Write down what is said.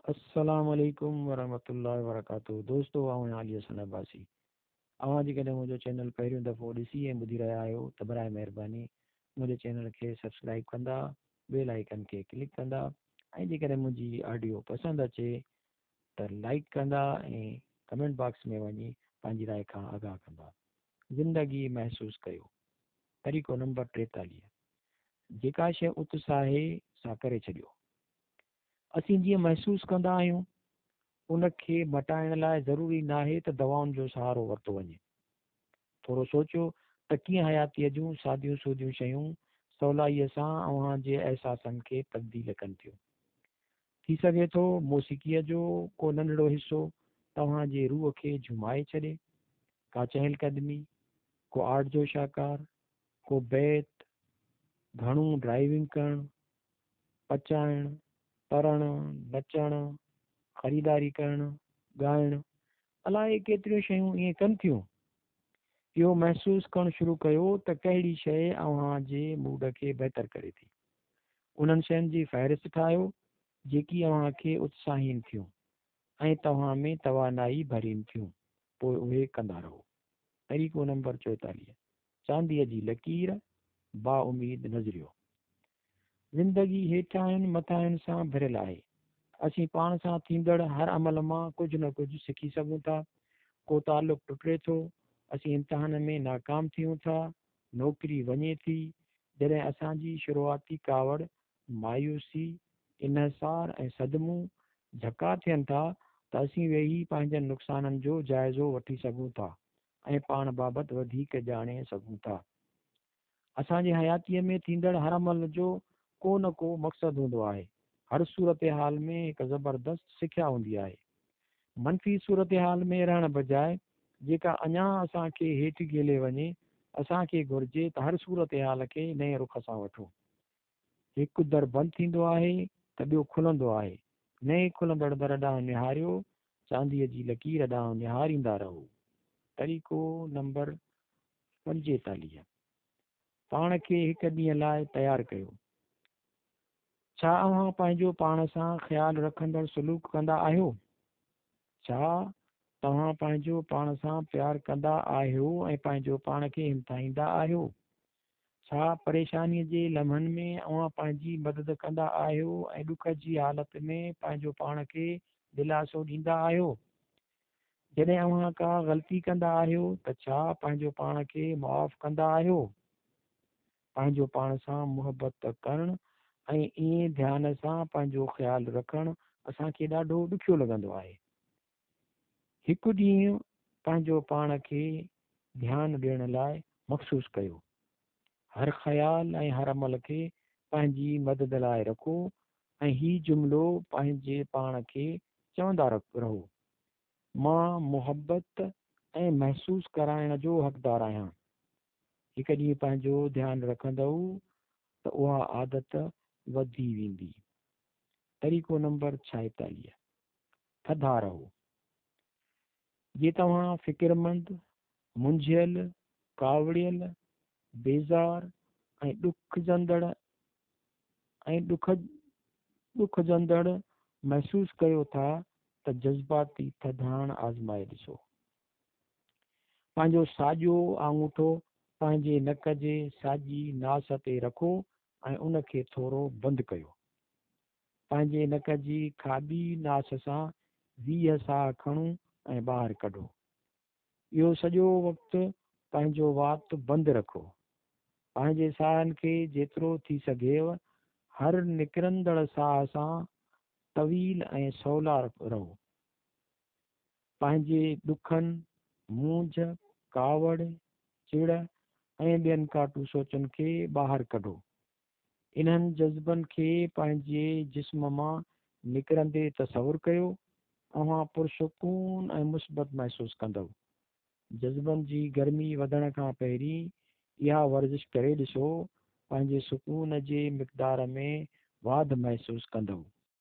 अस्सलाम वालेकुम वरहमतुल्लाहि वबरकातुहू। दोस्तों, आउं आलिया हसन अब्बासी। अवां जेकॾहिं मुंहिंजो चैनल पहिरियों दफ़ो ॾिसी ऐं ॿुधी रहिया आहियो त बराए महिरबानी मुंहिंजे चैनल खे सब्सक्राइब कंदा, बेल आइकन खे क्लिक कंदा ऐं जेकॾहिं मुंहिंजी ऑडियो पसंदि अचे त लाइक कंदा ऐं कमेंट बॉक्स में वञी पंहिंजी राय खां आगाह कंदा। ज़िंदगी महसूसु कयो। तरीक़ो नंबर 43। जेका शइ उत्साहे सां करे छॾियो। असीं जीअं महसूसु कंदा आहियूं उनखे मटाइण लाइ ज़रूरी नाहे त दवाउनि जो सहारो वरितो वञे। थोरो सोचियो त कीअं हयातीअ जूं सादियूं सूदियूं शयूं सवलाईअ सां अव्हांजे अहसासनि खे तब्दील कनि थियूं। थी सघे थो मौसीक़ीअ जो को नंढिड़ो हिसो तव्हांजे रूह खे झुमाए छॾे। का चहलकदमी, को आर्ट जो शाहकार, को बैत, घणो ड्राइविंग करणु, पचाइणु, तरणु, नचणु, ख़रीदारी करणु, ॻाइणु, अलाए केतिरियूं शयूं ईअं कनि थियूं। इहो महसूसु करणु शुरू कयो त कहिड़ी शइ अव्हांजे मूड खे बहितर करे थी। उन्हनि शयुनि जी फ़हिरिस्त ठाहियो जेकी अव्हांखे उत्साहीन थियूं ऐं तव्हां में तवानाई भरीनि थियूं, पोइ उहे कंदा रहो। तरीक़ो नंबर 44। चांदीअ जी लकीर, बाउमीद नज़रियो। ज़िंदगी हेठाहिनि मथाहिनि सां भरियलु आहे। असीं पाण सां थींदड़ हर अमल मां कुझु न कुझु सिखी सघूं था। को तालुक़ टुटे थो, असीं इम्तिहान में नाकाम थियूं था, नौकिरी वञे थी। जॾहिं असांजी शुरूआती कावड़, मायूसी, इनसार ऐं सदमूं झका थियनि था त असीं वेही पंहिंजनि नुक़साननि जो जाइज़ो वठी सघूं था ऐं पाण बाबति वधीक ॼाणे सघूं था। असांजे हयातीअ में थींदड़ हर अमल जो को न को मक़सदु हूंदो आहे। हर सूरत हाल में हिकु ज़बरदस्त सिख्या हूंदी आहे। मनफ़ी सूरत हाल में रहण बजाए जेका अञा असांखे हेठि गेले वञे, असांखे घुरिजे त हर सूरत हाल खे नए रुख सां वठो। हिकु दर बंदि थींदो आहे त ॿियो खुलंदो आहे। नए खुलंदड़ दर ॾांहुं निहारियो, चांदीअ जी लकीर ॾांहुं निहारींदा रहो। तरीक़ो नंबर 45। पाण खे हिकु ॾींहं लाइ तयारु कयो। छा अव्हां पंहिंजो पाण सां ख़्यालु रखंदड़ सलूक कंदा आहियो? छा तव्हां पंहिंजो पाण सां प्यारु कंदा आहियो ऐं पंहिंजो पाण खे हिमथाईंदा आहियो? छा परेशानीअ जे लम्हनि में अव्हां पंहिंजी मदद कंदा आहियो ऐं ॾुख जी हालति में पंहिंजो पाण खे दिलासो ॾींदा आहियो? जॾहिं अव्हां का ग़लती कंदा आहियो त छा पंहिंजो पाण खे मुआफ़ कंदा आहियो? पंहिंजो पाण सां मुहबत करणु ऐं ईअं ध्यान सां पंहिंजो ख़्यालु रखणु असांखे ॾाढो ॾुखियो लॻंदो आहे। हिकु ॾींहुं पंहिंजो पाण खे ध्यानु ॾियण लाइ मख़सूसु कयो। हर ख़्याल ऐं हर अमल खे पंहिंजी मदद लाइ रखो ऐं हीउ जुमिलो पंहिंजे पाण खे चवंदा रहो, मां मुहबत ऐं महसूसु कराइण जो हक़दारु आहियां। हिकु ॾींहुं पंहिंजो ध्यानु रखंदव त उहा आदत वधी वेंदी। तरीक़ो नंबर 46। थधा रहो। जे तव्हां फ़िक्रमंद, मुंझियल, कावड़ियल, बेज़ार ऐं ॾुखजंदड़ महसूसु कयो था त जज़्बाती थधाणु आज़माए ॾिसो। पंहिंजो साॼो आङूठो पंहिंजे नक जे साॼी नास ते रखो ऐं उनखे थोरो बंदि कयो। पंहिंजे नक जी खाॿी नास सां 20 साह खणो ऐं ॿाहिरि कढो। इहो सॼो वक़्तु पंहिंजो वात बंदि रखो। पंहिंजे साहनि खे जेतिरो थी सघेव हर निकिरंदड़ साह सां तवील ऐं सवला रहो। पंहिंजे ॾुखनि, मूंझ, कावड़, चिड़ ऐं ॿियनि काटू सोचनि खे ॿाहिरि कढो। इन्हनि जज़्बनि खे पंहिंजे जिस्म मां निकिरंदे तसवुरु कयो। अव्हां पुरसुकून ऐं मुस्बत महसूसु कंदव। जज़्बनि जी गर्मी वधण खां पहिरीं इहा वर्ज़िश करे ॾिसो, पंहिंजे सुकून जे मिक़दार में वाध महसूसु कंदव।